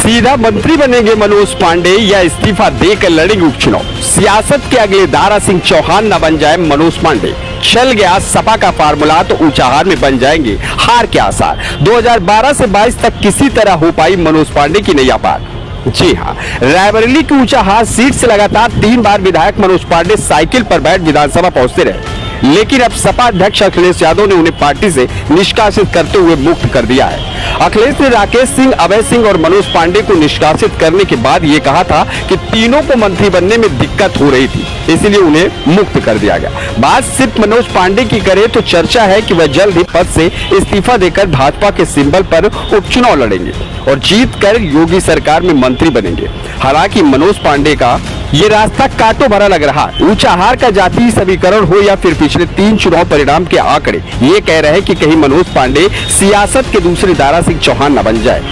सीधा मंत्री बनेंगे मनोज पांडे या इस्तीफा देकर लड़ेंगे उपचुनाव। सियासत के अगले दारा सिंह चौहान न बन जाए मनोज पांडे। चल गया सपा का फार्मूला तो ऊंचाहार में बन जाएंगे हार के आसार। 2012 से 22 तक किसी तरह हो पाई मनोज पांडे की नैया पार। जी हां, रायबरेली की ऊंचाहार सीट से लगातार 3 बार विधायक मनोज पांडे साइकिल पर बैठ विधानसभा पहुंचते रहे, लेकिन अब सपा अध्यक्ष अखिलेश यादव ने उन्हें पार्टी से निष्कासित करते हुए मुक्त कर दिया है। अखिलेश ने राकेश सिंह, अभय सिंह और मनोज पांडे को निष्कासित करने के बाद ये कहा था कि तीनों को मंत्री बनने में दिक्कत हो रही थी, इसलिए उन्हें मुक्त कर दिया गया। बात सिर्फ मनोज पांडे की करें तो चर्चा है कि वह जल्द ही पद से इस्तीफा देकर भाजपा के सिंबल पर उपचुनाव लड़ेंगे और जीत कर योगी सरकार में मंत्री बनेंगे। हालांकि मनोज पांडे का ये रास्ता कांटो भरा लग रहा है। ऊंचाहार का जातीय समीकरण हो या फिर पिछले 3 चुनाव परिणाम के आंकड़े ये कह रहे हैं कि कहीं मनोज पांडे सियासत के दूसरे दारा सिंह चौहान न बन जाए,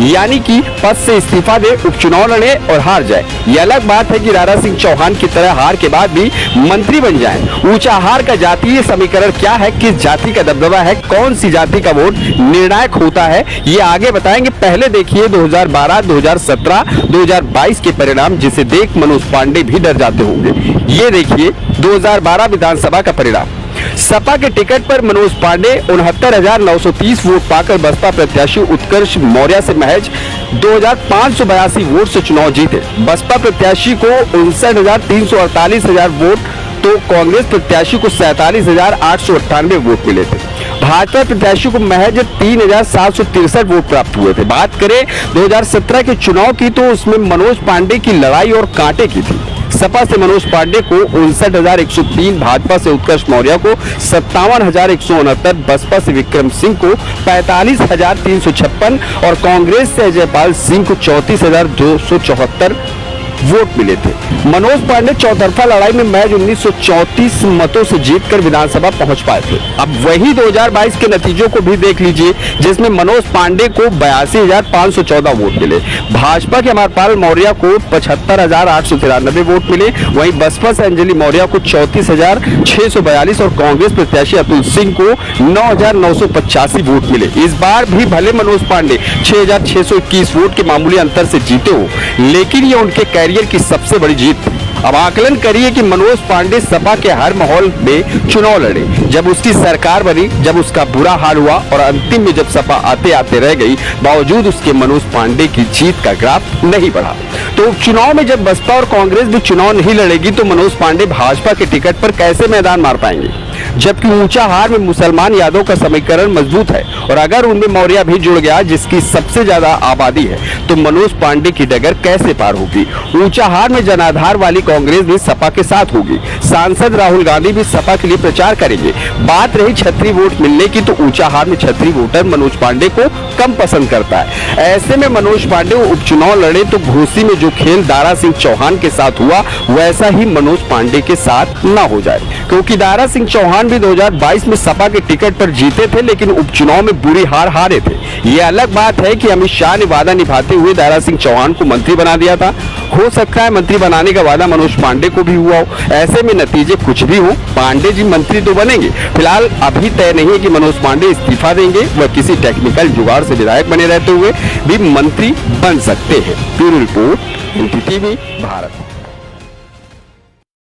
यानी कि पद से इस्तीफा दे, उपचुनाव लड़े और हार जाए। यह अलग बात है कि दारा सिंह चौहान की तरह हार के बाद भी मंत्री बन जाए। ऊंचाहार का जातीय समीकरण क्या है, किस जाति का दबदबा है, कौन सी जाति का वोट निर्णायक होता है, ये आगे बताएंगे। पहले देखिए 2012, 2017, 2022 के परिणाम, जिसे देख मनोज पांडे भी डर जाते होंगे। ये देखिए 2012 विधानसभा का परिणाम। सपा के टिकट पर मनोज पांडे 69,930 वोट पाकर बसपा प्रत्याशी उत्कर्ष मौर्य से महज 2,582 वोट से चुनाव जीते। बसपा प्रत्याशी को 59,348 वोट तो कांग्रेस प्रत्याशी को 47,898 वोट मिले थे। भाजपा प्रत्याशी को महज 3,763 वोट प्राप्त हुए थे। बात करें 2017 के चुनाव की तो उसमें मनोज पांडे की लड़ाई और कांटे की थी। सपा से मनोज पांडे को 59,103, भाजपा से उत्कर्ष मौर्य को 57,169, बसपा से विक्रम सिंह को 45,356 और कांग्रेस से जयपाल सिंह को 34,274 वोट मिले थे। मनोज पांडे चौतरफा लड़ाई में महज 1934 मतों से जीतकर विधानसभा पहुंच पाए थे। अब वही 2022 के नतीजों को भी देख लीजिए, जिसमें मनोज पांडे को 82,514 वोट मिले, भाजपा के अमरपाल मौर्य को 75,893 वोट मिले, वहीं बसपा से अंजलि मौर्य को 34,642 और कांग्रेस प्रत्याशी अतुल सिंह को 9,985 वोट मिले। इस बार भी भले मनोज पांडे 6,621 वोट के मामूली अंतर से जीते हो, लेकिन ये उनके कैरियर की सबसे बड़ी जीत थी। अब आकलन करिए कि मनोज पांडे सपा के हर माहौल में चुनाव लड़े, जब उसकी सरकार बनी, जब उसका बुरा हाल हुआ और अंतिम में जब सपा आते आते रह गई, बावजूद उसके मनोज पांडे की जीत का ग्राफ नहीं बढ़ा। तो चुनाव में जब बसपा और कांग्रेस भी चुनाव नहीं लड़ेगी तो मनोज पांडे भाजपा के टिकट पर कैसे मैदान मार पाएंगे, जबकि ऊंचाहार में मुसलमान यादव का समीकरण मजबूत है और अगर उनमें मौर्य भी जुड़ गया, जिसकी सबसे ज्यादा आबादी है, तो मनोज पांडे की डगर कैसे पार होगी। ऊंचाहार में जनाधार वाली कांग्रेस भी सपा के साथ होगी, सांसद राहुल गांधी भी सपा के लिए प्रचार करेंगे। बात रही छतरी वोट मिलने की, तो ऊंचाहार में छतरी वोटर मनोज पांडे को कम पसंद करता है। ऐसे में मनोज पांडे उपचुनाव लड़े तो घोसी में जो खेल दारा सिंह चौहान के साथ हुआ, वैसा ही मनोज पांडे के साथ न हो जाए, क्योंकि दारा सिंह चौहान भी 2022 में सपा के टिकट पर जीते थे, लेकिन उपचुनाव में बुरी हार हारे थे। यह अलग बात है कि अमित शाह ने वादा निभाते हुए दारा सिंह चौहान को मंत्री बना दिया था। हो सकता है मंत्री बनाने का वादा मनोज पांडे को भी हुआ हो। ऐसे में नतीजे कुछ भी हो, पांडे जी मंत्री तो बनेंगे। फिलहाल अभी तय नहीं है कि मनोज पांडे इस्तीफा देंगे, वह किसी टेक्निकल जुगाड़ से विधायक बने रहते हुए भी मंत्री बन सकते हैं। Bureau report, NTTV Bharat.